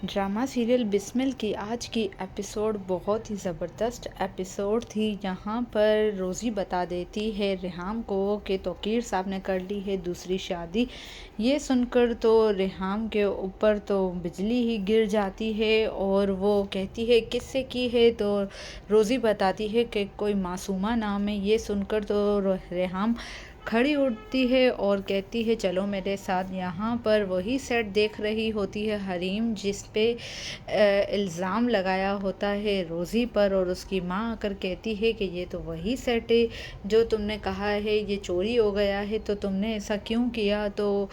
Drama serial بسمل کی آج کی ایپیسوڈ بہت ہی زبردست ایپیسوڈ تھی۔ یہاں پر روزی بتا دیتی ہے ریحام کو کہ توقیر صاحب نے کر لی ہے دوسری شادی۔ یہ سن کر تو ریحام کے اوپر تو بجلی ہی گر جاتی ہے اور وہ کہتی ہے کس سے کی ہے، تو روزی بتاتی ہے کہ کوئی معصومہ نام ہے۔ یہ سن کر تو ریحام کھڑی اٹھتی ہے اور کہتی ہے چلو میرے ساتھ۔ یہاں پر وہی سیٹ دیکھ رہی ہوتی ہے حریم، جس پہ الزام لگایا ہوتا ہے روزی پر، اور اس کی ماں آ کر کہتی ہے کہ یہ تو وہی سیٹ ہے جو تم نے کہا ہے یہ چوری ہو گیا ہے، تو تم نے ایسا کیوں کیا؟ تو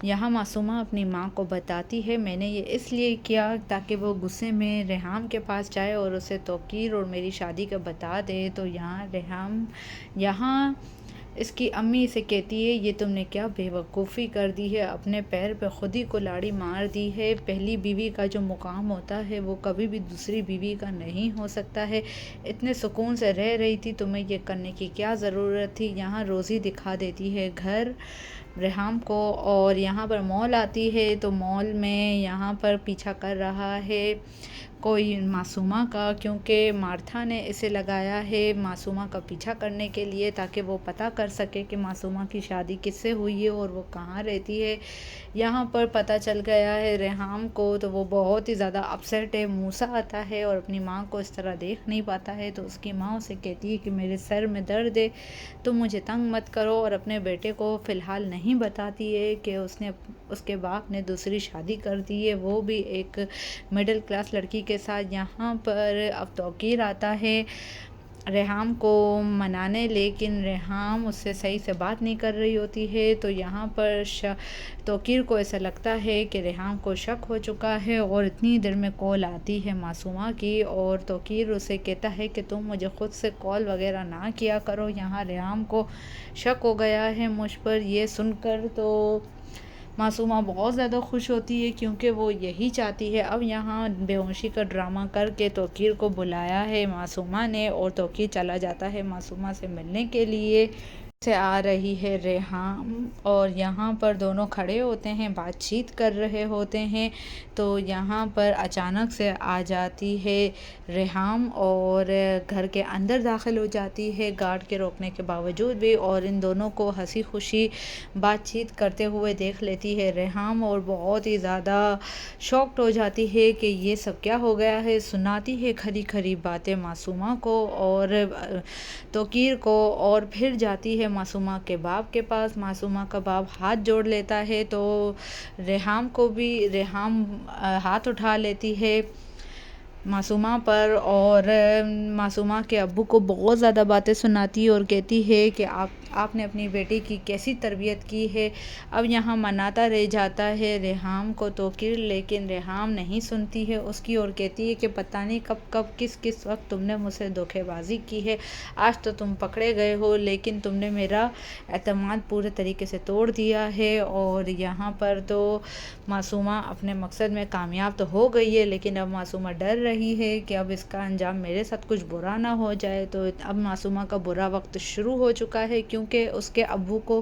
یہاں معصومہ اپنی ماں کو بتاتی ہے میں نے یہ اس لیے کیا تاکہ وہ غصے میں ریحام کے پاس جائے اور اسے توقیر اور میری شادی کا بتا دے۔ تو یہاں ریحام اس کی امی سے کہتی ہے یہ تم نے کیا بے وقوفی کر دی ہے، اپنے پیر پہ خود ہی کلاڑی مار دی ہے۔ پہلی بیوی کا جو مقام ہوتا ہے وہ کبھی بھی دوسری بیوی کا نہیں ہو سکتا ہے۔ اتنے سکون سے رہ رہی تھی، تمہیں یہ کرنے کی کیا ضرورت تھی؟ یہاں روزی دکھا دیتی ہے گھر ریحام کو، اور یہاں پر مال آتی ہے تو مال میں یہاں پر پیچھا کر رہا ہے کوئی معصومہ کا، کیونکہ مارتھا نے اسے لگایا ہے معصومہ کا پیچھا کرنے کے لیے تاکہ وہ پتہ کر سکے کہ معصومہ کی شادی کس سے ہوئی ہے اور وہ کہاں رہتی ہے۔ یہاں پر پتہ چل گیا ہے ریحام کو تو وہ بہت ہی زیادہ اپسیٹ ہے۔ موسیٰ آتا ہے اور اپنی ماں کو اس طرح دیکھ نہیں پاتا ہے، تو اس کی ماں اسے کہتی ہے کہ میرے سر میں درد ہے، تم مجھے تنگ مت کرو، اور اپنے بیٹے کو فی الحال نہیں بتاتی ہے کہ اس کے باپ نے دوسری شادی کر دی ہے، وہ بھی ایک مڈل کلاس لڑکی کے ساتھ۔ یہاں پر اب توقیر آتا ہے ریحام کو منانے، لیکن ریحام اس سے صحیح سے بات نہیں کر رہی ہوتی ہے۔ تو یہاں پر توقیر کو ایسا لگتا ہے کہ ریحام کو شک ہو چکا ہے، اور اتنی دیر میں کال آتی ہے معصومہ کی، اور توقیر اسے کہتا ہے کہ تم مجھے خود سے کال وغیرہ نہ کیا کرو۔ یہاں ریحام کو شک ہو گیا ہے مجھ پر۔ یہ سن کر تو معصومہ بہت زیادہ خوش ہوتی ہے کیونکہ وہ یہی چاہتی ہے۔ اب یہاں بے ہوشی کا ڈرامہ کر کے توقیر کو بلایا ہے معصومہ نے، اور توقیر چلا جاتا ہے معصومہ سے ملنے کے لیے۔ سے آ رہی ہے ریحام، اور یہاں پر دونوں کھڑے ہوتے ہیں بات چیت کر رہے ہوتے ہیں، تو یہاں پر اچانک سے آ جاتی ہے ریحام اور گھر کے اندر داخل ہو جاتی ہے گارڈ کے روکنے کے باوجود بھی، اور ان دونوں کو ہنسی خوشی بات چیت کرتے ہوئے دیکھ لیتی ہے ریحام، اور بہت ہی زیادہ شاکڈ ہو جاتی ہے کہ یہ سب کیا ہو گیا ہے۔ سناتی ہے کھری کھری باتیں معصومہ کو اور توقیر کو، اور پھر جاتی ہے معصومہ کے باپ کے پاس۔ معصومہ کا باپ ہاتھ جوڑ لیتا ہے تو ریحام ہاتھ اٹھا لیتی ہے معصومہ پر، اور معصومہ کے ابو کو بہت زیادہ باتیں سناتی ہے اور کہتی ہے کہ آپ نے اپنی بیٹی کی کیسی تربیت کی ہے۔ اب یہاں مناتا رہ جاتا ہے ریحام کو توقیر، لیکن ریحام نہیں سنتی ہے اس کی، اور کہتی ہے کہ پتہ نہیں کب کس وقت تم نے مجھ سے دھوکے بازی کی ہے۔ آج تو تم پکڑے گئے ہو، لیکن تم نے میرا اعتماد پورے طریقے سے توڑ دیا ہے۔ اور یہاں پر تو معصومہ اپنے مقصد میں کامیاب تو ہو گئی ہے، لیکن اب معصومہ ڈر رہی ہے کہ اب اس کا انجام میرے ساتھ کچھ برا نہ ہو جائے۔ تو اب معصومہ کا برا وقت شروع ہو چکا ہے، کیونکہ اس کے ابو کو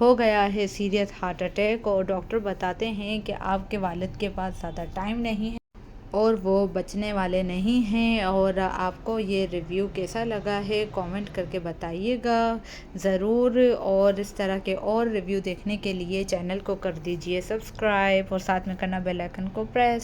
ہو گیا ہے سیریس ہارٹ اٹیک، اور ڈاکٹر بتاتے ہیں کہ آپ کے والد کے پاس زیادہ ٹائم نہیں ہے اور وہ بچنے والے نہیں ہیں۔ اور آپ کو یہ ریویو کیسا لگا ہے کامنٹ کر کے بتائیے گا ضرور، اور اس طرح کے اور ریویو دیکھنے کے لیے چینل کو کر دیجئے سبسکرائب، اور ساتھ میں کرنا بیل آئیکن کو پریس۔